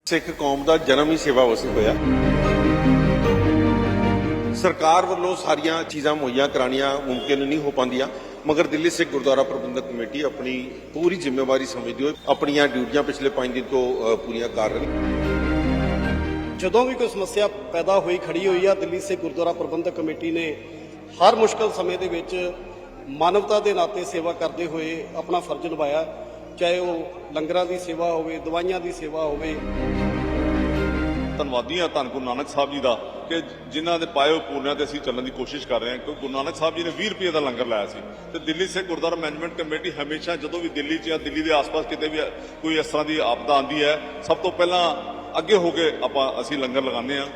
ਸਿੱਖ ਕੌਮ ਦਾ ਜਨਮ ਹੀ ਸੇਵਾ ਵਾਸਤੇ ਹੋਇਆ। ਸਰਕਾਰ ਵੱਲੋਂ ਸਾਰੀਆਂ ਚੀਜ਼ਾਂ ਮੁਹੱਈਆ ਕਰਾਉਣੀਆਂ ਮੁਮਕਿਨ ਨਹੀਂ ਹੋ ਪਾਉਂਦੀਆਂ, ਮਗਰ ਦਿੱਲੀ ਸਿੱਖ ਗੁਰਦੁਆਰਾ ਪ੍ਰਬੰਧਕ ਕਮੇਟੀ ਆਪਣੀ ਪੂਰੀ ਜ਼ਿੰਮੇਵਾਰੀ ਸਮਝਦੀ ਹੋਏ ਆਪਣੀਆਂ ਡਿਊਟੀਆਂ ਪਿਛਲੇ 5 ਦਿਨ ਤੋਂ ਪੂਰੀਆਂ ਕਰ ਰਹੀ ਹੈ। ਜਦੋਂ ਵੀ ਕੋਈ ਸਮੱਸਿਆ ਪੈਦਾ ਹੋਈ ਖੜੀ ਹੋਈ ਆ, ਦਿੱਲੀ ਸਿੱਖ ਗੁਰਦੁਆਰਾ ਪ੍ਰਬੰਧਕ ਕਮੇਟੀ ਨੇ ਹਰ ਮੁਸ਼ਕਲ ਸਮੇਂ ਦੇ ਵਿੱਚ ਮਾਨਵਤਾ ਦੇ ਨਾਤੇ ਸੇਵਾ ਕਰਦੇ ਹੋਏ ਆਪਣਾ ਫਰਜ਼ ਨਿਭਾਇਆ, ਚਾਹੇ ਉਹ ਲੰਗਰਾਂ ਦੀ ਸੇਵਾ ਹੋਵੇ, ਦਵਾਈਆਂ ਦੀ ਸੇਵਾ ਹੋਵੇ। ਧੰਨਵਾਦੀ ਹਾਂ ਧੰਨ ਗੁਰੂ ਨਾਨਕ ਸਾਹਿਬ ਜੀ ਦਾ ਕਿ ਜਿਨ੍ਹਾਂ ਦੇ ਪਾਏ ਹੋਏ ਪੂਰਨਿਆਂ ਤੇ ਅਸੀਂ ਚੱਲਣ ਦੀ ਕੋਸ਼ਿਸ਼ ਕਰ ਰਹੇ ਹਾਂ। ਕਿਉਂਕਿ ਗੁਰੂ ਨਾਨਕ ਸਾਹਿਬ ਜੀ ਨੇ 20 ਰੁਪਏ ਦਾ ਲੰਗਰ ਲਾਇਆ ਸੀ ਤੇ ਦਿੱਲੀ ਸਿੱਖ ਗੁਰਦੁਆਰਾ ਮੈਨੇਜਮੈਂਟ ਕਮੇਟੀ ਹਮੇਸ਼ਾ ਜਦੋਂ ਵੀ ਦਿੱਲੀ 'ਚ ਜਾਂ ਦਿੱਲੀ ਦੇ ਆਸ-ਪਾਸ ਕਿਤੇ ਵੀ ਕੋਈ ਇਸ ਤਰ੍ਹਾਂ ਦੀ ਆਪਦਾ ਆਉਂਦੀ ਹੈ, ਸਭ ਤੋਂ ਪਹਿਲਾਂ ਅੱਗੇ ਹੋ ਕੇ ਅਸੀਂ ਲੰਗਰ ਲਗਾਉਂਦੇ ਹਾਂ।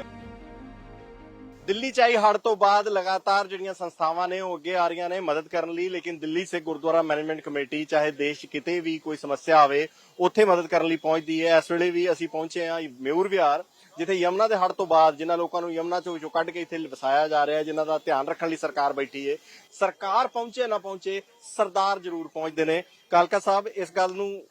ਦਿੱਲੀ ਚ ਆਈ ਹੜ੍ਹ ਤੋਂ ਬਾਅਦ ਲਗਾਤਾਰ ਜਿਹੜੀਆਂ ਸੰਸਥਾਵਾਂ ਨੇ ਉਹ ਅੱਗੇ ਆ ਰਹੀਆਂ ਨੇ ਮਦਦ ਕਰਨ ਲਈ, ਲੇਕਿਨ ਦਿੱਲੀ ਸਿੱਖ ਗੁਰਦੁਆਰਾ ਮੈਨੇਜਮੈਂਟ ਕਮੇਟੀ ਚਾਹੇ ਦੇਸ਼ 'ਚ ਕਿਤੇ ਵੀ ਕੋਈ ਸਮੱਸਿਆ ਆਵੇ ਉੱਥੇ ਮਦਦ ਕਰਨ ਲਈ ਪਹੁੰਚਦੀ ਹੈ। ਇਸ ਵੇਲੇ ਵੀ ਅਸੀਂ ਪਹੁੰਚੇ ਹਾਂ ਮਯੂਰ ਵਿਹਾਰ, ਜਿੱਥੇ ਯਮੁਨਾ ਦੇ ਹੜ੍ਹ ਤੋਂ ਬਾਅਦ ਜਿਨ੍ਹਾਂ ਲੋਕਾਂ ਨੂੰ ਯਮੁਨਾ ਚੋਂ ਕੱਢ ਕੇ ਇੱਥੇ ਵਸਾਇਆ ਜਾ ਰਿਹਾ ਹੈ, ਜਿਨ੍ਹਾਂ ਦਾ ਧਿਆਨ ਰੱਖਣ ਲਈ ਸਰਕਾਰ ਬੈਠੀ ਹੈ। ਸਰਕਾਰ ਪਹੁੰਚੇ ਨਾ ਪਹੁੰਚੇ, ਸਰਦਾਰ ਜ਼ਰੂਰ ਪਹੁੰਚਦੇ ਨੇ। ਕਾਲਕਾ ਸਾਹਿਬ ਇਸ ਗੱਲ ਨੂੰ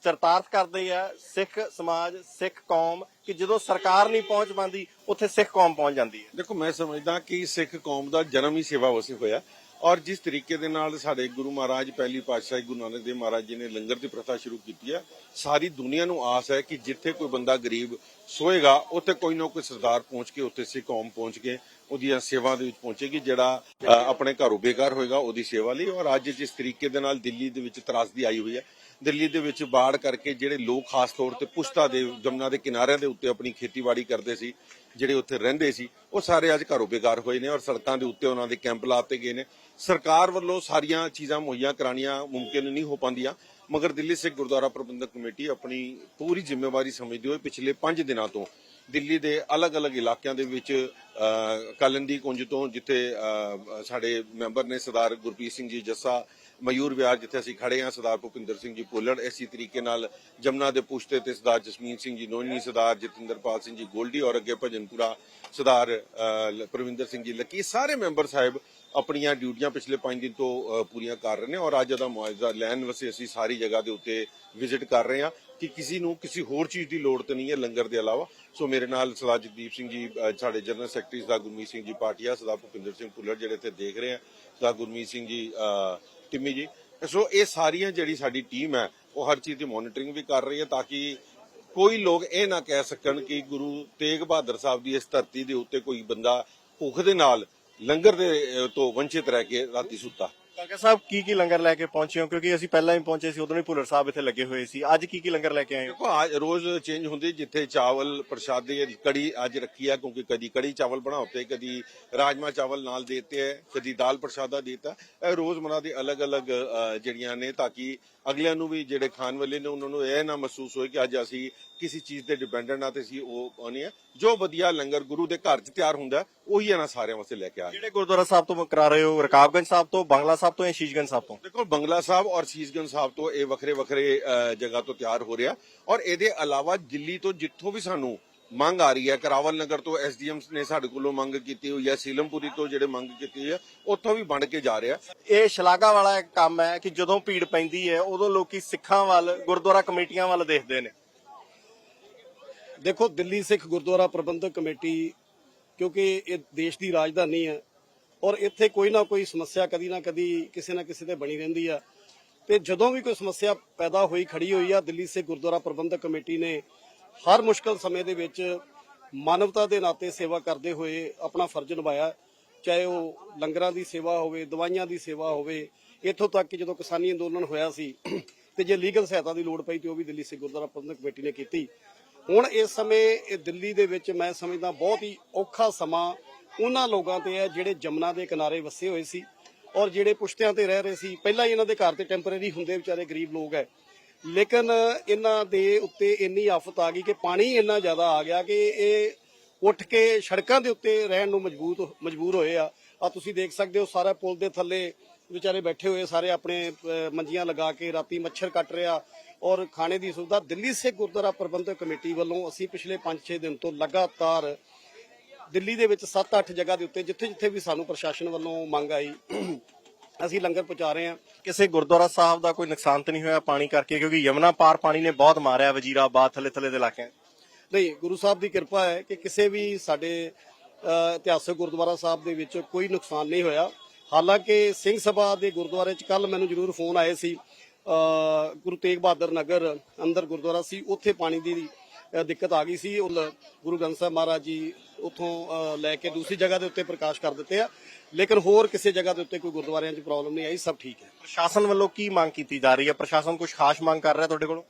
ਚਰਤਾਰਥ ਕਰਦੇ ਆ ਸਿੱਖ ਸਮਾਜ, ਸਿੱਖ ਕੌਮ, ਕਿ ਜਦੋਂ ਸਰਕਾਰ ਨਹੀਂ ਪਹੁੰਚ ਪਾਉਂਦੀ ਉੱਥੇ ਸਿੱਖ ਕੌਮ ਪਹੁੰਚ ਜਾਂਦੀ ਹੈ। ਦੇਖੋ, ਮੈਂ ਸਮਝਦਾ ਕਿ ਸਿੱਖ ਕੌਮ ਦਾ ਜਨਮ ਹੀ ਸੇਵਾ ਵਾਸਤੇ ਹੋਇਆ, ਔਰ ਜਿਸ ਤਰੀਕੇ ਦੇ ਨਾਲ ਸਾਡੇ ਗੁਰੂ ਮਹਾਰਾਜ ਪਹਿਲੀ ਪਾਤਸ਼ਾਹ ਗੁਰੂ ਨਾਨਕ ਦੇਵ ਮਹਾਰਾਜ ਜੀ ਨੇ ਲੰਗਰ ਦੀ ਪ੍ਰਥਾ ਸ਼ੁਰੂ ਕੀਤੀ ਹੈ, ਸਾਰੀ ਦੁਨੀਆ ਨੂੰ ਆਸ ਹੈ ਕਿ ਜਿੱਥੇ ਕੋਈ ਬੰਦਾ ਗਰੀਬ ਸੋਏਗਾ ਉੱਥੇ ਕੋਈ ਨਾ ਕੋਈ ਸਰਦਾਰ ਪਹੁੰਚ ਕੇ, ਉੱਥੇ ਸਿੱਖ ਕੌਮ ਪਹੁੰਚ ਕੇ ਉਹਦੀਆਂ ਸੇਵਾ ਦੇ ਵਿੱਚ ਪਹੁੰਚੇਗੀ। ਜਿਹੜਾ ਆਪਣੇ ਘਰੋਂ ਬੇਘਰ ਹੋਏਗਾ ਉਹਦੀ ਸੇਵਾ ਲਈ। ਔਰ ਅੱਜ ਜਿਸ ਤਰੀਕੇ ਦੇ ਨਾਲ ਦਿੱਲੀ ਦੇ ਵਿੱਚ ਤਰਾਸਦੀ ਆਈ ਹੋਈ ਹੈ, ਦਿੱਲੀ ਦੇ ਵਿੱਚ ਬਾੜ ਕਰਕੇ ਜਿਹੜੇ ਲੋਕ ਖਾਸ ਤੌਰ ਤੇ ਪੁਸ਼ਤਾ ਦੇ ਜਮਨਾ ਦੇ ਕਿਨਾਰਿਆਂ ਦੇ ਉੱਤੇ ਆਪਣੀ ਖੇਤੀਬਾੜੀ ਕਰਦੇ ਸੀ, ਜਿਹੜੇ ਉੱਥੇ ਰਹਿੰਦੇ ਸੀ, ਉਹ ਸਾਰੇ ਅੱਜ ਘਰੋਂ ਬੇਘਰ ਹੋਏ ਨੇ ਔਰ ਸੜਕਾਂ ਦੇ ਉੱਤੇ ਉਹਨਾਂ ਦੇ ਕੈਂਪ ਲਾਤੇ ਗਏ ਨੇ। ਸਰਕਾਰ ਵੱਲੋਂ ਸਾਰੀਆਂ ਚੀਜ਼ਾਂ ਮੁਹੱਈਆ ਕਰਾਉਣੀਆਂ ਮੁਮਕਿਨ ਨਹੀਂ ਹੋ ਪਾਉਂਦੀਆਂ, ਮਗਰ ਦਿੱਲੀ ਸਿੱਖ ਗੁਰਦੁਆਰਾ ਪ੍ਰਬੰਧਕ ਕਮੇਟੀ ਆਪਣੀ ਪੂਰੀ ਜ਼ਿੰਮੇਵਾਰੀ ਸਮਝਦੇ ਹੋਏ ਪਿਛਲੇ 5 ਦਿਨਾਂ ਤੋਂ ਦਿੱਲੀ ਦੇ ਅਲੱਗ-ਅਲੱਗ ਇਲਾਕਿਆਂ ਦੇ ਵਿੱਚ ਕਾਲੰਦੀ ਕੁੰਜ ਤੋਂ, ਜਿੱਥੇ ਸਾਡੇ ਮੈਂਬਰ ਨੇ ਸਰਦਾਰ ਗੁਰਪ੍ਰੀਤ ਸਿੰਘ ਜੀ ਜੱਸਾ, ਮਯੂਰ ਵਿਹਾਰ ਜਿੱਥੇ ਅਸੀਂ ਖੜੇ ਹਾਂ ਸਰਦਾਰ ਭੁਪਿੰਦਰ ਸਿੰਘ ਜੀ ਭੁੱਲਰ, ਇਸੇ ਤਰੀਕੇ ਨਾਲ ਜਮਨਾ ਦੇ ਪੁਸ਼ਤੇ ਤੇ ਸਰਦਾਰ ਜਸਮੀਨ ਸਿੰਘ ਜੀ ਨੋਨੀ, ਸਰਦਾਰ ਜਤਿੰਦਰਪਾਲ ਸਿੰਘ ਜੀ ਗੋਲਡੀ, ਔਰ ਅੱਗੇ ਭਜਨਪੁਰਾ ਸਰਦਾਰ ਪ੍ਰਵਿੰਦਰ ਸਿੰਘ ਜੀ ਲੱਕੀ, ਸਾਰੇ ਮੈਂਬਰ ਸਾਹਿਬ ਆਪਣੀਆਂ ਡਿਊਟੀਆਂ ਪਿਛਲੇ 5 ਦਿਨ ਤੋਂ ਪੂਰੀਆਂ ਕਰ ਰਹੇ ਨੇ। ਔਰ ਅੱਜ ਦਾ ਮੁਆਵਜ਼ਾ ਲੈਣ ਵਾਸਤੇ ਅਸੀਂ ਸਾਰੀ ਜਗ੍ਹਾ ਦੇ ਉੱਤੇ ਵਿਜ਼ਿਟ ਕਰ ਰਹੇ ਹਾਂ ਕਿ ਕਿਸੇ ਨੂੰ ਕਿਸੇ ਹੋਰ ਚੀਜ਼ ਦੀ ਲੋੜ ਤੇ ਨਹੀਂ ਹੈ ਲੰਗਰ ਦੇ ਇਲਾਵਾ। ਸੋ ਮੇਰੇ ਨਾਲ ਸਰਦਾਰ ਜਗਦੀਪ ਸਿੰਘ ਜੀ, ਸਾਡੇ ਜਨਰਲ ਸੈਕਟਰੀ ਸਰਦਾਰ ਗੁਰਮੀਤ ਸਿੰਘ ਜੀ ਪਾਟਿਆ, ਸਰਦਾਰ ਭੁਪਿੰਦਰ ਸਿੰਘ ਭੁੱਲਰ ਜਿਹੜੇ ਇੱਥੇ ਦੇਖ ਰਹੇ ਆ, ਸਰਦਾਰ ਗੁਰਮੀਤ ਸਿੰਘ ਜੀ ਟਿੰਮੀ ਜੀ। ਸੋ ਇਹ ਸਾਰੀਆਂ ਜਿਹੜੀ ਸਾਡੀ ਟੀਮ ਹੈ ਉਹ ਹਰ ਚੀਜ਼ ਦੀ ਮੋਨੀਟਰਿੰਗ ਵੀ ਕਰ ਰਹੀ ਹੈ, ਤਾਂ ਕਿ ਕੋਈ ਲੋਕ ਇਹ ਨਾ ਕਹਿ ਸਕਣ ਕਿ ਗੁਰੂ ਤੇਗ ਬਹਾਦਰ ਸਾਹਿਬ ਦੀ ਇਸ ਧਰਤੀ ਦੇ ਉੱਤੇ ਕੋਈ ਬੰਦਾ ਭੁੱਖ ਦੇ ਨਾਲ ਲੰਗਰ ਦੇ ਤੋਂ ਵੰਚਿਤ ਰਹਿ ਕੇ ਰਾਤੀ ਸੁੱਤਾ। ਕਾਲਕਾ ਸਾਹਿਬ ਕੀ ਲੰਗਰ ਲੈ ਕੇ ਪਹੁੰਚੇ ਹੋ? ਕਿਉਂਕਿ ਅਸੀਂ ਪਹਿਲਾਂ ਹੀ ਪਹੁੰਚੇ ਸੀ, ਉਦੋਂ ਹੀ ਭੁੱਲਰ ਸਾਹਿਬ ਇੱਥੇ ਲੱਗੇ ਹੋਏ ਸੀ। ਅੱਜ ਕੀ ਲੰਗਰ ਲੈ ਕੇ ਆਏ ਹੋ? ਦੇਖੋ, ਅੱਜ ਰੋਜ਼ ਚੇਂਜ ਹੁੰਦੀ, ਜਿੱਥੇ ਚਾਵਲ ਪ੍ਰਸ਼ਾਦੇ, ਕੜੀ ਅੱਜ ਰੱਖੀ ਹੈ ਕਿਉਂਕਿ ਕਦੀ ਕੜੀ ਚਾਵਲ ਬਣਾਉਤੇ, ਕਦੀ ਰਾਜਮਾ ਚਾਵਲ ਨਾਲ ਦੇਤੇ ਹੈ, ਕਦੀ ਦਾਲ ਪ੍ਰਸ਼ਾਦਾ ਦੇਤਾ। ਇਹ ਰੋਜ਼ਮਰਾ ਦੇ ਅਲੱਗ-ਅਲੱਗ ਜਿਹੜੀਆਂ ਨੇ, ਤਾਂ ਕਿ ਅਗਲਿਆਂ ਨੂੰ ਵੀ ਜਿਹੜੇ ਖਾਣ ਵਾਲੇ ਨੇ ਉਹਨਾਂ ਨੂੰ ਇਹ ਨਾ ਮਹਿਸੂਸ ਹੋਏ ਕਿ ਅੱਜ ਅਸੀਂ ਕਿਸੇ ਚੀਜ਼ ਤੇ ਡਿਪੈਂਡੈਂਟ ਆ ਤੇ ਅਸੀਂ ਉਹ ਆਉਣੇ ਆ। ਜੋ ਵਧੀਆ ਲੰਗਰ ਗੁਰੂ ਦੇ ਘਰ 'ਚ ਤਿਆਰ ਹੁੰਦਾ ਉਹੀ ਇਹਨਾਂ ਸਾਰਿਆਂ ਵਾਸਤੇ ਲੈ ਕੇ ਆਏ। ਜਿਹੜੇ ਗੁਰਦੁਆਰਾ ਸਾਹਿਬ ਤੋਂ ਕਰਾ ਰਹੇ ਹੋ, ਰਕਾਬਗੰਜ ਸਾਹਿਬ ਤੋਂ, ਬੰਗਲਾ ਸਾਹਿਬ ਤੋਂ ਜਾਂ ਸ਼ੀਸ਼ਗੰਜ ਸਾਹਿਬ ਤੋਂ? ਦੇਖੋ, ਬੰਗਲਾ ਸਾਹਿਬ ਔਰ ਸ਼ੀਸ਼ਗੰਜ ਸਾਹਿਬ ਤੋਂ ਇਹ ਵੱਖਰੇ ਜਗ੍ਹਾ ਤੋਂ ਤਿਆਰ ਹੋ ਰਿਹਾ, ਔਰ ਇਹਦੇ ਇਲਾਵਾ ਦਿੱਲੀ ਤੋਂ ਜਿੱਥੋਂ ਵੀ ਸਾਨੂੰ ਮੰਗ ਆ ਰਹੀ ਹੈ, ਕਰਾਵਲ ਨਗਰ ਤੋਂ ਐਸਡੀਐਮ ਨੇ ਸਾਡੇ ਕੋਲੋਂ ਮੰਗ ਕੀਤੀ ਹੋਈ ਹੈ, ਸੀਲਮਪੁਰੀ ਤੋਂ ਜਿਹੜੇ ਮੰਗ ਕੀਤੀ ਹੋਈ ਹੈ ਉੱਥੋਂ ਵੀ ਬਣ ਕੇ ਜਾ ਰਿਹਾ। ਇਹ ਸ਼ਲਾਘਾ ਵਾਲਾ ਇੱਕ ਕੰਮ ਹੈ ਕਿ ਜਦੋਂ ਭੀੜ ਪੈਂਦੀ ਹੈ ਉਦੋਂ ਲੋਕੀ ਸਿੱਖਾਂ ਵੱਲ, ਗੁਰਦੁਆਰਾ ਕਮੇਟੀਆਂ ਵੱਲ ਦੇਖਦੇ ਨੇ। ਦੇਖੋ, ਦਿੱਲੀ ਸਿੱਖ ਗੁਰਦੁਆਰਾ ਪ੍ਰਬੰਧਕ ਕਮੇਟੀ ਕਿਉਂਕਿ ਇਹ ਦੇਸ਼ ਦੀ ਰਾਜਧਾਨੀ ਹੈ ਔਰ ਇੱਥੇ ਕੋਈ ਨਾ ਕੋਈ ਸਮੱਸਿਆ ਕਦੀ ਨਾ ਕਦੀ ਕਿਸੇ ਨਾ ਕਿਸੇ ਤੇ ਬਣੀ ਰਹਿੰਦੀ ਆ, ਤੇ ਜਦੋਂ ਵੀ ਕੋਈ ਸਮੱਸਿਆ ਪੈਦਾ ਹੋਈ ਖੜੀ ਹੋਈ ਆ, ਦਿੱਲੀ ਸਿੱਖ ਗੁਰਦੁਆਰਾ ਪ੍ਰਬੰਧਕ ਕਮੇਟੀ ਨੇ ਹਰ ਮੁਸ਼ਕਲ ਸਮੇਂ ਦੇ ਵਿੱਚ ਮਾਨਵਤਾ ਦੇ ਨਾਤੇ ਸੇਵਾ ਕਰਦੇ ਹੋਏ ਆਪਣਾ ਫਰਜ਼ ਨਿਭਾਇਆ, ਚਾਹੇ ਉਹ ਲੰਗਰਾਂ ਦੀ ਸੇਵਾ ਹੋਵੇ, ਦਵਾਈਆਂ ਦੀ ਸੇਵਾ ਹੋਵੇ। ਇੱਥੋਂ ਤੱਕ ਕਿ ਜਦੋਂ ਕਿਸਾਨੀ ਅੰਦੋਲਨ ਹੋਇਆ ਸੀ ਤੇ ਜੇ ਲੀਗਲ ਸਹਾਇਤਾ ਦੀ ਲੋੜ ਪਈ ਤੇ ਉਹ ਵੀ ਦਿੱਲੀ ਸਿੱਖ ਗੁਰਦੁਆਰਾ ਪ੍ਰਬੰਧਕ ਕਮੇਟੀ ਨੇ ਕੀਤੀ। ਹੁਣ ਇਸ ਸਮੇਂ ਇਹ ਦਿੱਲੀ ਦੇ ਵਿੱਚ ਮੈਂ ਸਮਝਦਾ ਬਹੁਤ ਹੀ ਔਖਾ ਸਮਾਂ ਉਹਨਾਂ ਲੋਕਾਂ ਤੇ ਹੈ ਜਿਹੜੇ ਜਮਨਾ ਦੇ ਕਿਨਾਰੇ ਵਸੇ ਹੋਏ ਸੀ ਔਰ ਜਿਹੜੇ ਪੁਸ਼ਤਿਆਂ ਤੇ ਰਹਿ ਰਹੇ ਸੀ। ਪਹਿਲਾਂ ਹੀ ਇਹਨਾਂ ਦੇ ਘਰ ਤੇ ਟੈਂਪਰੇਰੀ ਹੁੰਦੇ, ਵਿਚਾਰੇ ਗਰੀਬ ਲੋਕ ਹੈ, ਲੇਕਿਨ ਇਹਨਾਂ ਦੇ ਉੱਤੇ ਇੰਨੀ ਆਫਤ ਆ ਗਈ ਕਿ ਪਾਣੀ ਇੰਨਾ ਜ਼ਿਆਦਾ ਆ ਗਿਆ ਕਿ ਇਹ ਉੱਠ ਕੇ ਸੜਕਾਂ ਦੇ ਉੱਤੇ ਰਹਿਣ ਨੂੰ ਮਜਬੂਰ ਹੋਏ ਆ। ਤੁਸੀਂ ਦੇਖ ਸਕਦੇ ਹੋ, ਸਾਰਾ ਪੁਲ ਦੇ ਥੱਲੇ ਵਿਚਾਰੇ ਬੈਠੇ ਹੋਏ, ਸਾਰੇ ਆਪਣੇ ਮੰਜੀਆਂ ਲਗਾ ਕੇ ਰਾਤੀ ਮੱਛਰ ਕੱਟ ਰਿਹਾ ਔਰ ਖਾਣੇ ਦੀ ਸੁਵਿਧਾ। ਦਿੱਲੀ ਸਿੱਖ ਗੁਰਦੁਆਰਾ ਪ੍ਰਬੰਧਕ ਕਮੇਟੀ ਵੱਲੋਂ ਅਸੀਂ ਪਿਛਲੇ 5-6 ਦਿਨ ਤੋਂ ਲਗਾਤਾਰ ਦਿੱਲੀ ਦੇ ਵਿੱਚ 7-8 ਜਗ੍ਹਾ ਦੇ ਉੱਤੇ ਜਿੱਥੇ ਵੀ ਸਾਨੂੰ ਪ੍ਰਸ਼ਾਸਨ ਵੱਲੋਂ ਮੰਗ ਆਈ ਅਸੀਂ ਲੰਗਰ ਪਹੁੰਚਾ ਰਹੇ ਹਾਂ। ਕਿਸੇ ਗੁਰਦੁਆਰਾ ਸਾਹਿਬ ਦਾ ਕੋਈ ਨੁਕਸਾਨ ਤਾਂ ਨਹੀਂ ਹੋਇਆ ਪਾਣੀ ਕਰਕੇ? ਕਿਉਂਕਿ ਯਮੁਨਾ ਪਾਰ ਪਾਣੀ ਨੇ ਬਹੁਤ ਮਾਰਿਆ ਵਜ਼ੀਰਾਬਾਦ ਥੱਲੇ ਦੇ ਇਲਾਕਿਆਂ। ਨਹੀਂ, ਗੁਰੂ ਸਾਹਿਬ ਦੀ ਕਿਰਪਾ ਹੈ ਕਿ ਕਿਸੇ ਵੀ ਸਾਡੇ ਇਤਿਹਾਸਕ ਗੁਰਦੁਆਰਾ ਸਾਹਿਬ ਦੇ ਵਿੱਚ ਕੋਈ ਨੁਕਸਾਨ ਨਹੀਂ ਹੋਇਆ। ਹਾਲਾਂਕਿ ਸਿੰਘ ਸਭਾ ਦੇ ਗੁਰਦੁਆਰੇ 'ਚ ਕੱਲ ਮੈਨੂੰ ਜ਼ਰੂਰ ਫੋਨ ਆਏ ਸੀ, ਗੁਰੂ ਤੇਗ ਬਹਾਦਰ ਨਗਰ ਅੰਦਰ ਗੁਰਦੁਆਰਾ ਸੀ, ਉੱਥੇ ਪਾਣੀ ਦੀ ਦਿੱਕਤ ਆ ਗਈ ਸੀ। ਉਹ ਗੁਰੂ ਗ੍ਰੰਥ ਸਾਹਿਬ ਮਹਾਰਾਜ ਜੀ ਉੱਥੋਂ ਲੈ ਕੇ ਦੂਸਰੀ ਜਗ੍ਹਾ ਦੇ ਉੱਤੇ ਪ੍ਰਕਾਸ਼ ਕਰ ਦਿੱਤੇ ਆ, ਲੇਕਿਨ ਹੋਰ ਕਿਸੇ ਜਗ੍ਹਾ ਦੇ ਉੱਤੇ ਕੋਈ ਗੁਰਦੁਆਰਿਆਂ 'ਚ ਪ੍ਰੋਬਲਮ ਨਹੀਂ ਆਈ, ਸਭ ਠੀਕ ਹੈ। ਪ੍ਰਸ਼ਾਸਨ ਵੱਲੋਂ ਕੀ ਮੰਗ ਕੀਤੀ ਜਾ ਰਹੀ ਹੈ? ਪ੍ਰਸ਼ਾਸਨ ਕੁਝ ਖਾਸ ਮੰਗ ਕਰ ਰਿਹਾ ਤੁਹਾਡੇ ਕੋਲੋਂ?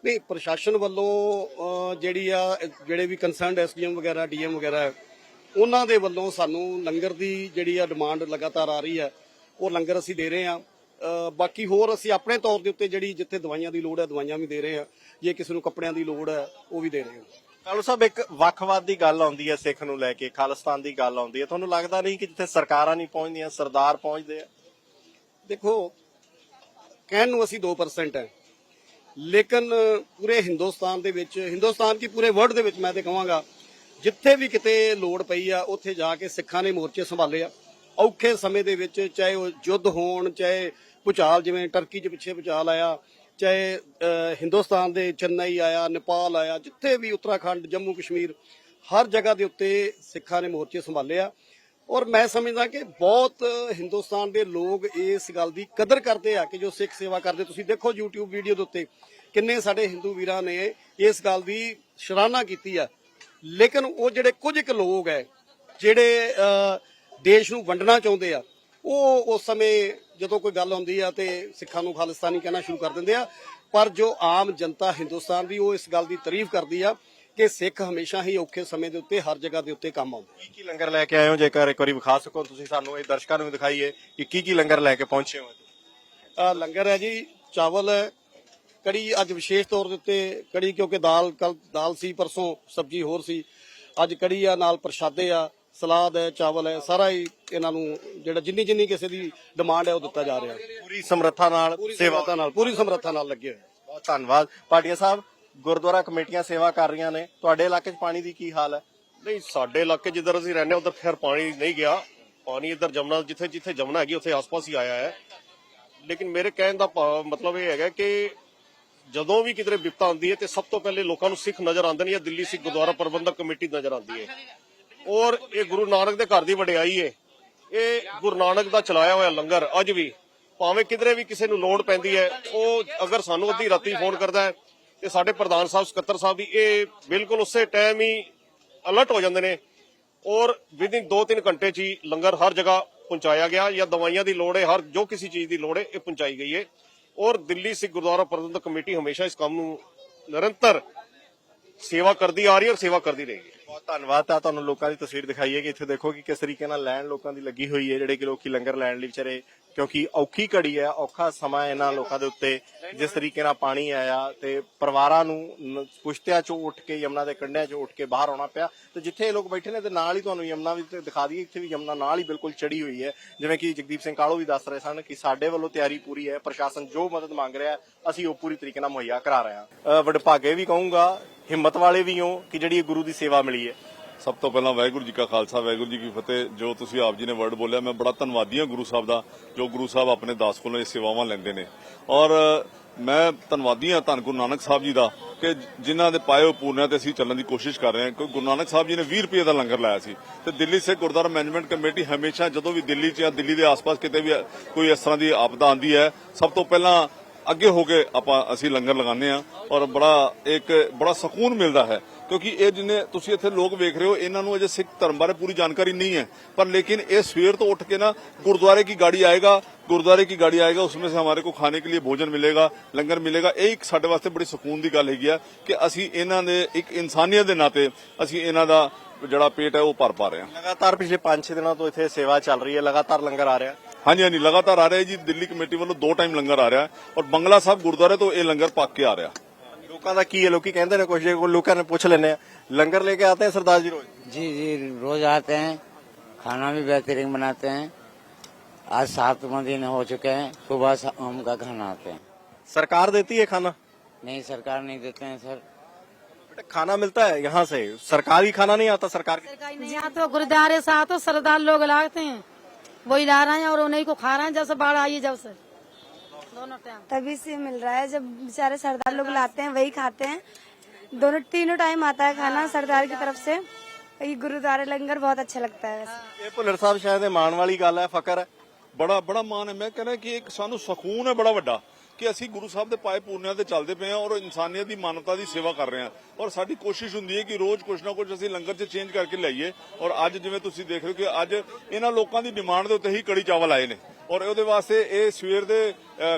ਨਹੀਂ, ਪ੍ਰਸ਼ਾਸਨ ਵੱਲੋਂ ਜਿਹੜੇ ਵੀ ਕੰਸਰਨਡ ਐਸਡੀਐਮ ਵਗੈਰਾ ਡੀਐਮ ਵਗੈਰਾ ਹੈ, ਉਹਨਾਂ ਦੇ ਵੱਲੋਂ ਸਾਨੂੰ ਲੰਗਰ ਦੀ ਜਿਹੜੀ ਆ ਡਿਮਾਂਡ ਲਗਾਤਾਰ ਆ ਰਹੀ ਹੈ, ਉਹ ਲੰਗਰ ਅਸੀਂ ਦੇ ਰਹੇ ਹਾਂ। ਬਾਕੀ ਹੋਰ ਅਸੀਂ ਆਪਣੇ ਤੌਰ ਦੇ ਉੱਤੇ ਜਿਹੜੀ ਜਿੱਥੇ ਦਵਾਈਆਂ ਦੀ ਲੋੜ ਹੈ ਦਵਾਈਆਂ ਵੀ ਦੇ ਰਹੇ ਹਾਂ, ਜੇ ਕਿਸੇ ਨੂੰ ਕੱਪੜਿਆਂ ਦੀ ਲੋੜ ਹੈ ਉਹ ਵੀ ਦੇ ਰਹੇ ਹਾਂ। ਕਾਲੂ ਸਾਹਿਬ, ਇੱਕ ਵੱਖਵਾਦ ਦੀ ਗੱਲ ਆਉਂਦੀ ਹੈ, ਸਿੱਖ ਨੂੰ ਲੈ ਕੇ ਖਾਲਿਸਤਾਨ ਦੀ ਗੱਲ ਆਉਂਦੀ ਹੈ, ਤੁਹਾਨੂੰ ਲੱਗਦਾ ਨਹੀਂ ਕਿ ਜਿੱਥੇ ਸਰਕਾਰਾਂ ਨਹੀਂ ਪਹੁੰਚਦੀਆਂ ਸਰਦਾਰ ਪਹੁੰਚਦੇ ਆ? ਦੇਖੋ, ਕਹਿਣ ਨੂੰ ਅਸੀਂ 2% ਹੈ, ਲੇਕਿਨ ਪੂਰੇ ਹਿੰਦੁਸਤਾਨ ਦੇ ਵਿੱਚ, ਹਿੰਦੁਸਤਾਨ ਕੀ ਪੂਰੇ ਵਰਲਡ ਦੇ ਵਿੱਚ ਮੈਂ ਤੇ ਕਹਾਂਗਾ, ਜਿੱਥੇ ਵੀ ਕਿਤੇ ਲੋੜ ਪਈ ਆ ਉੱਥੇ ਜਾ ਕੇ ਸਿੱਖਾਂ ਨੇ ਮੋਰਚੇ ਸੰਭਾਲੇ ਆ। ਔਖੇ ਸਮੇਂ ਦੇ ਵਿੱਚ, ਚਾਹੇ ਉਹ ਯੁੱਧ ਹੋਣ, ਚਾਹੇ ਭੁਚਾਲ, ਜਿਵੇਂ ਟਰਕੀ 'ਚ ਪਿੱਛੇ ਭੁਚਾਲ ਆਇਆ, ਚਾਹੇ ਹਿੰਦੁਸਤਾਨ ਦੇ ਚੇਨਈ ਆਇਆ, ਨੇਪਾਲ ਆਇਆ, ਜਿੱਥੇ ਵੀ ਉੱਤਰਾਖੰਡ, ਜੰਮੂ ਕਸ਼ਮੀਰ, ਹਰ ਜਗ੍ਹਾ ਦੇ ਉੱਤੇ ਸਿੱਖਾਂ ਨੇ ਮੋਰਚੇ ਸੰਭਾਲੇ ਆ। ਔਰ ਮੈਂ ਸਮਝਦਾ ਕਿ ਬਹੁਤ ਹਿੰਦੁਸਤਾਨ ਦੇ ਲੋਕ ਇਸ ਗੱਲ ਦੀ ਕਦਰ ਕਰਦੇ ਆ ਕਿ ਜੋ ਸਿੱਖ ਸੇਵਾ ਕਰਦੇ। ਤੁਸੀਂ ਦੇਖੋ YouTube ਵੀਡੀਓ ਦੇ ਉੱਤੇ ਕਿੰਨੇ ਸਾਡੇ ਹਿੰਦੂ ਵੀਰਾਂ ਨੇ ਇਸ ਗੱਲ ਦੀ ਸ਼ਲਾਘਾ ਕੀਤੀ ਆ, ਲੇਕਿਨ ਉਹ ਜਿਹੜੇ ਕੁਝ ਕੁ ਲੋਕ ਹੈ ਜਿਹੜੇ ਦੇਸ਼ ਨੂੰ ਵੰਡਣਾ ਚਾਹੁੰਦੇ ਆ, ਉਹ ਉਸ ਸਮੇਂ ਜਦੋਂ ਕੋਈ ਗੱਲ ਹੁੰਦੀ ਆ ਤੇ ਸਿੱਖਾਂ ਨੂੰ ਖਾਲਿਸਤਾਨੀ ਕਹਿਣਾ ਸ਼ੁਰੂ ਕਰ ਦਿੰਦੇ ਆ। ਪਰ ਜੋ ਆਮ ਜਨਤਾ ਹਿੰਦੁਸਤਾਨ ਦੀ, ਉਹ ਇਸ ਗੱਲ ਦੀ ਤਾਰੀਫ ਕਰਦੀ ਆ ਕਿ ਸਿੱਖ ਹਮੇਸ਼ਾ ਹੀ ਔਖੇ ਸਮੇਂ ਦੇ ਉੱਤੇ ਹਰ ਜਗ੍ਹਾ ਦੇ ਉੱਤੇ ਕੰਮ ਆਉਂਦੇ। ਕੀ ਲੰਗਰ ਲੈ ਕੇ ਆਏ ਹੋ? ਜੇਕਰ ਇੱਕ ਵਾਰੀ ਵਿਖਾ ਸਕੋ ਤੁਸੀਂ ਸਾਨੂੰ, ਇਹ ਦਰਸ਼ਕਾਂ ਨੂੰ ਵੀ ਦਿਖਾਈਏ ਕਿ ਕੀ ਲੰਗਰ ਲੈ ਕੇ ਪਹੁੰਚੇ ਹੋ। ਲੰਗਰ ਹੈ ਜੀ, ਚਾਵਲ ਹੈ, ਕੜੀ ਅੱਜ ਵਿਸ਼ੇਸ਼ ਤੌਰ ਦੇ ਉੱਤੇ ਕੜੀ, ਕਿਉਂਕਿ ਕੱਲ ਦਾਲ ਸੀ, ਪਰਸੋਂ ਸਬਜ਼ੀ ਹੋਰ ਸੀ, ਅੱਜ ਕੜੀ ਆ, ਨਾਲ ਪ੍ਰਸ਼ਾਦੇ ਆ, ਸਲਾਦ ਹੈ, ਚਾਵਲ ਹੈ, ਸਾਰਾ ਹੀ ਇਹਨਾਂ ਨੂੰ ਜਿਹੜਾ ਜਿੰਨੀ ਕਿਸੇ ਦੀ ਡਿਮਾਂਡ ਹੈ ਉਹ ਦਿੱਤਾ ਜਾ ਰਿਹਾ। ਪੂਰੀ ਸਮਰੱਥਾ ਨਾਲ ਪੂਰੀ ਸਮਰੱਥਾ ਨਾਲ ਲੱਗੇ ਹੋਏ। ਬਹੁਤ ਧੰਨਵਾਦ। ਪਾਟਿਆ ਸਾਹਿਬ, ਗੁਰਦੁਆਰਾ ਕਮੇਟੀਆਂ ਸੇਵਾ ਕਰ ਰਹੀਆਂ ਨੇ, ਤੁਹਾਡੇ ਇਲਾਕੇ 'ਚ ਪਾਣੀ ਦੀ ਕੀ ਹਾਲ ਹੈ? ਨਹੀਂ, ਸਾਡੇ ਇਲਾਕੇ ਜਿੱਧਰ ਅਸੀਂ ਰਹਿੰਦੇ ਉਧਰ ਖੈਰ ਪਾਣੀ ਨਹੀਂ ਗਿਆ। ਪਾਣੀ ਇੱਧਰ ਜਮਨਾ, ਜਿੱਥੇ ਜਮਨਾ ਹੈਗੀ ਉੱਥੇ ਆਸ-ਪਾਸ ਹੀ ਆਇਆ ਹੈ। ਲੇਕਿਨ ਮੇਰੇ ਕਹਿਣ ਦਾ ਮਤਲਬ ਇਹ ਹੈਗਾ ਕਿ ਜਦੋਂ ਵੀ ਕਿਧਰੇ ਵਿਪਤਾ ਆਉਂਦੀ ਹੈ ਤੇ ਸਭ ਤੋਂ ਪਹਿਲੇ ਲੋਕਾਂ ਨੂੰ ਸਿੱਖ ਨਜ਼ਰ ਆਉਂਦੇ ਨੇ ਜਾਂ ਦਿੱਲੀ ਸਿੱਖ ਗੁਰਦੁਆਰਾ ਪ੍ਰਬੰਧਕ ਕਮੇਟੀ ਨਜ਼ਰ ਆਉਂਦੀ ਹੈ। ਔਰ ਇਹ ਗੁਰੂ ਨਾਨਕ ਦੇ ਘਰ ਦੀ ਵਡਿਆਈ ਹੈ। ਇਹ ਗੁਰੂ ਨਾਨਕ ਦਾ ਚਲਾਇਆ ਹੋਇਆ ਲੰਗਰ ਅੱਜ ਵੀ ਭਾਵੇਂ ਕਿਧਰੇ ਵੀ ਕਿਸੇ ਨੂੰ ਲੋੜ ਪੈਂਦੀ ਹੈ, ਉਹ ਅਗਰ ਸਾਨੂੰ ਅੱਧੀ ਰਾਤੀ ਫੋਨ ਕਰਦਾ ਹੈ ਤੇ ਸਾਡੇ ਪ੍ਰਧਾਨ ਸਾਹਿਬ, ਸਕੱਤਰ ਸਾਹਿਬ ਵੀ ਇਹ ਬਿਲਕੁਲ ਉਸੇ ਟਾਈਮ ਹੀ ਅਲਰਟ ਹੋ ਜਾਂਦੇ ਨੇ ਔਰ ਵਿਦਿਨ 2-3 ਘੰਟੇ 'ਚ ਹੀ ਲੰਗਰ ਹਰ ਜਗ੍ਹਾ ਪਹੁੰਚਾਇਆ ਗਿਆ। ਜਾਂ ਦਵਾਈਆਂ ਦੀ ਲੋੜ ਹੈ, ਹਰ ਜੋ ਕਿਸੇ ਚੀਜ਼ ਦੀ ਲੋੜ ਹੈ, ਇਹ ਪਹੁੰਚਾਈ ਗਈ ਹੈ। ਔਰ ਦਿੱਲੀ ਸਿੱਖ ਗੁਰਦੁਆਰਾ ਪ੍ਰਬੰਧਕ ਕਮੇਟੀ ਹਮੇਸ਼ਾ ਇਸ ਕੰਮ ਨੂੰ ਨਿਰੰਤਰ ਸੇਵਾ ਕਰਦੀ ਆ ਰਹੀ ਹੈ ਔਰ ਸੇਵਾ ਕਰਦੀ ਰਹੇਗੀ। ਬਹੁਤ ਧੰਨਵਾਦ। ਤਾਂ ਤੁਹਾਨੂੰ ਲੋਕਾਂ ਦੀ ਤਸਵੀਰ ਦਿਖਾਈਏ ਕਿ ਇੱਥੇ ਦੇਖੋ ਕਿ ਕਿਸ ਤਰੀਕੇ ਨਾਲ ਲਾਈਨ ਲੋਕਾਂ ਦੀ ਲੱਗੀ ਹੋਈ ਹੈ, ਜਿਹੜੇ ਕਿ ਲੋਕੀ ਲੰਗਰ ਲੈਣ ਲਈ ਵਿਚਾਰੇ, ਕਿਉਂਕਿ ਔਖੀ ਘੜੀ ਹੈ, ਔਖਾ ਸਮਾਂ ਇਹਨਾਂ ਲੋਕਾਂ ਦੇ ਉੱਤੇ। ਜਿਸ ਤਰੀਕੇ ਨਾਲ ਪਾਣੀ ਆਇਆ ਤੇ ਪਰਿਵਾਰਾਂ ਨੂੰ ਪੁਸ਼ਤਿਆਂ ਚੋਂ ਉੱਠ ਕੇ, ਯਮਨਾ ਦੇ ਕੰਢਿਆਂ ਚੋਂ ਉੱਠ ਕੇ ਬਾਹਰ ਆਉਣਾ ਪਿਆ। ਤੇ ਜਿੱਥੇ ਇਹ ਲੋਕ ਬੈਠੇ ਨੇ ਤੇ ਨਾਲ ਹੀ ਤੁਹਾਨੂੰ ਯਮਨਾ ਵੀ ਦਿਖਾ ਦਈਏ, ਇੱਥੇ ਵੀ ਯਮਨਾ ਨਾਲ ਹੀ ਬਿਲਕੁਲ ਚੜੀ ਹੋਈ ਹੈ। ਜਿਵੇਂ ਕਿ ਜਗਦੀਪ ਸਿੰਘ ਕਾਲੂ ਵੀ ਦੱਸ ਰਹੇ ਸਨ ਕਿ ਸਾਡੇ ਵੱਲੋਂ ਤਿਆਰੀ ਪੂਰੀ ਹੈ, ਪ੍ਰਸ਼ਾਸਨ ਜੋ ਮਦਦ ਮੰਗ ਰਿਹਾ ਅਸੀਂ ਉਹ ਪੂਰੀ ਤਰੀਕੇ ਨਾਲ ਮੁਹੱਈਆ ਕਰਾ ਰਹੇ ਹਾਂ। ਵਡਭਾਗੇ ਵੀ ਕਹੂੰਗਾ, ਹਿੰਮਤ ਵਾਲੇ ਵੀ ਹੋ ਕਿ ਜਿਹੜੀ ਗੁਰੂ ਦੀ ਸੇਵਾ ਮਿਲੀ ਹੈ। ਸਭ ਤੋਂ ਪਹਿਲਾਂ ਵਾਹਿਗੁਰੂ ਜੀ ਕਾ ਖਾਲਸਾ, ਵਾਹਿਗੁਰੂ ਜੀ ਕੀ ਫਤਿਹ। ਜੋ ਤੁਸੀਂ ਆਪ ਜੀ ਨੇ ਵਰਡ ਬੋਲਿਆ, ਮੈਂ ਬੜਾ ਧੰਨਵਾਦੀ ਹਾਂ ਗੁਰੂ ਸਾਹਿਬ ਦਾ, ਜੋ ਗੁਰੂ ਸਾਹਿਬ ਆਪਣੇ ਦਾਸ ਕੋਲੋਂ ਇਹ ਸੇਵਾਵਾਂ ਲੈਂਦੇ ਨੇ। ਔਰ ਮੈਂ ਧੰਨਵਾਦੀ ਹਾਂ ਧੰਨ ਗੁਰੂ ਨਾਨਕ ਸਾਹਿਬ ਜੀ ਦਾ ਕਿ ਜਿਨ੍ਹਾਂ ਦੇ ਪਾਏ ਪੂਰਨਿਆਂ ਤੇ ਅਸੀਂ ਚੱਲਣ ਦੀ ਕੋਸ਼ਿਸ਼ ਕਰ ਰਹੇ ਹਾਂ। ਕਿਉਂਕਿ ਗੁਰੂ ਨਾਨਕ ਸਾਹਿਬ ਜੀ ਨੇ 20 ਰੁਪਏ ਦਾ ਲੰਗਰ ਲਾਇਆ ਸੀ ਤੇ ਦਿੱਲੀ ਸਿੱਖ ਗੁਰਦੁਆਰਾ ਮੈਨੇਜਮੈਂਟ ਕਮੇਟੀ ਹਮੇਸ਼ਾ ਜਦੋਂ ਵੀ ਦਿੱਲੀ 'ਚ ਜਾਂ ਦਿੱਲੀ ਦੇ ਆਸ-ਪਾਸ ਕਿਤੇ ਵੀ ਕੋਈ ਇਸ ਤਰ੍ਹਾਂ ਦੀ ਆਪਦਾ ਆਉਂਦੀ ਹੈ, ਸਭ ਤੋਂ ਪਹਿਲਾਂ ਅੱਗੇ ਹੋ ਕੇ ਅਸੀਂ ਲੰਗਰ ਲਗਾਉਂਦੇ ਹਾਂ। ਔਰ ਬੜਾ ਸਕੂਨ ਮਿਲਦਾ ਹੈ, ਕਿਉਂਕਿ ਇਹ ਜਿੰਨੇ ਤੁਸੀਂ ਇੱਥੇ ਲੋਕ ਵੇਖ ਰਹੇ ਹੋ, ਇਹਨਾਂ ਨੂੰ ਅਜੇ ਸਿੱਖ ਧਰਮ ਬਾਰੇ ਪੂਰੀ ਜਾਣਕਾਰੀ नहीं है, पर लेकिन ये सवेर तो उठ के ना गुरुद्वारे की गाड़ी आएगा, उसमें से हमारे को खाने के लिए भोजन मिलेगा, लंगर मिलेगा। ये एक साडे वास्ते बड़ी सुकून की गल हैगी कि असी इन्हां दे एक इंसानियत के नाते असी इन्हां दा ਜਿਹੜਾ पेट है वो भर पा रहे हैं। ਲਗਾਤਾਰ ਪਿਛਲੇ 5-6 ਦਿਨਾਂ ਤੋਂ ਇੱਥੇ ਸੇਵਾ ਚੱਲ ਰਹੀ ਹੈ, ਲਗਾਤਾਰ ਲੰਗਰ ਆ ਰਿਹਾ। हाँ जी, लगातार आ रहा है जी। दिल्ली कमेटी वालों 2 टाइम लंगर आ रहा है और बंगला साहब गुरुद्वारे तो ये लंगर पक के आ रहा। ਲੋਕਾਂ ਦਾ ਕੀ ਹੈ? ਲੋਕੀ ਕਹਿੰਦੇ ਨੇ ਕੁਝ, ਲੋਕਾਂ ਨੇ ਪੁੱਛ ਲੈਣੇ ਆ, लंगर लेके आते हैं सरदार जी रोज? जी रोज आते हैं, खाना भी बेहतरीन बनाते हैं। आज 7वां दिन हो चुके हैं, सुबह शाम का खाना आते हैं। सरकार देती है खाना? नहीं, सरकार नहीं देते हैं सर। बेटा खाना मिलता है यहाँ से, सरकारी खाना नहीं आता। सरकार यहाँ तो गुरुद्वारे से तो सरदार लोग लाते हैं, वही ला रहे हैं और उन्हीं को खा रहे हैं। जब से बाढ़ आई है जब से दोनों टाइम तभी से मिल रहा है। जब बेचारे सरदार लोग लाते हैं वही खाते हैं, दोनों तीनों टाइम आता है खाना सरदार की तरफ से। ये गुरुद्वारे लंगर बहुत अच्छा लगता है वैसे। ਇਹ ਭੁੱਲਰ ਸਾਹਿਬ ਸ਼ਾਇਦ ਇਹ ਮਾਣ ਵਾਲੀ ਗੱਲ ਹੈ, ਫਕਰ ਹੈ। ਬੜਾ ਬੜਾ ਮਾਣ ਹੈ। ਮੈਂ ਕਹਿੰਦਾ ਕਿ ਇੱਕ ਸਾਨੂੰ ਸਕੂਨ ਹੈ ਬੜਾ ਵੱਡਾ ਕਿ ਅਸੀਂ ਗੁਰੂ ਸਾਹਿਬ ਦੇ ਪਾਏ ਪੂਰਨਿਆਂ ਤੇ ਚੱਲਦੇ ਪਏ ਹਾਂ ਔਰ ਇਨਸਾਨੀਅਤ ਦੀ ਮਾਨਵਤਾ ਦੀ ਸੇਵਾ ਕਰ ਰਹੇ ਹਾਂ। ਔਰ ਸਾਡੀ ਕੋਸ਼ਿਸ਼ ਹੁੰਦੀ ਹੈ ਕਿ ਰੋਜ਼ ਕੁਛ ਨਾ ਕੁਛ ਅਸੀਂ ਲੰਗਰ 'ਚ ਚੇਂਜ ਕਰਕੇ ਲਿਆਈਏ। ਔਰ ਅੱਜ ਜਿਵੇਂ ਤੁਸੀਂ ਦੇਖ ਰਹੇ ਹੋ ਕਿ ਅੱਜ ਇਹਨਾਂ ਲੋਕਾਂ ਦੀ ਡਿਮਾਂਡ ਦੇ ਉੱਤੇ ਹੀ ਕੜੀ ਚਾਵਲ ਆਏ ਨੇ ਔਰ ਉਹਦੇ ਵਾਸਤੇ ਇਹ ਸਵੇਰ ਦੇ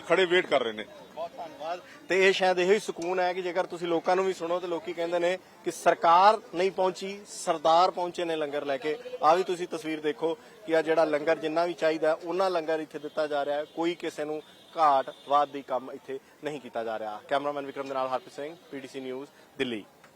ਖੜੇ ਵੇਟ ਕਰ ਰਹੇ ਨੇ। ਬਹੁਤ ਧੰਨਵਾਦ। ਤੇ ਇਹ ਸ਼ਾਇਦ ਇਹੋ ਹੀ ਸਕੂਨ ਹੈ ਕਿ ਜੇਕਰ ਤੁਸੀਂ ਲੋਕਾਂ ਨੂੰ ਵੀ ਸੁਣੋ ਤੇ ਲੋਕੀ ਕਹਿੰਦੇ ਨੇ ਕਿ ਸਰਕਾਰ ਨਹੀਂ ਪਹੁੰਚੀ, ਸਰਦਾਰ ਪਹੁੰਚੇ ਨੇ ਲੰਗਰ ਲੈ ਕੇ। ਆ ਵੀ ਤੁਸੀਂ ਤਸਵੀਰ ਦੇਖੋ ਕਿ ਆ ਜਿਹੜਾ ਲੰਗਰ ਜਿੰਨਾ ਵੀ ਚਾਹੀਦਾ ਉਹਨਾਂ ਲੰਗਰ ਇੱਥੇ ਦਿੱਤਾ ਜਾ ਰਿਹਾ ਹੈ। ਕੋਈ ਕਿਸੇ ਨੂੰ ਘਾਟ ਵਾਦ ਦੀ ਕੰਮ ਇੱਥੇ ਨਹੀਂ ਕੀਤਾ ਜਾ ਰਿਹਾ। ਕੈਮਰਾਮੈਨ ਵਿਕਰਮ ਦੇ ਨਾਲ ਹਰਪ੍ਰੀਤ ਸਿੰਘ, PTC ਨਿਊਜ਼, ਦਿੱਲੀ।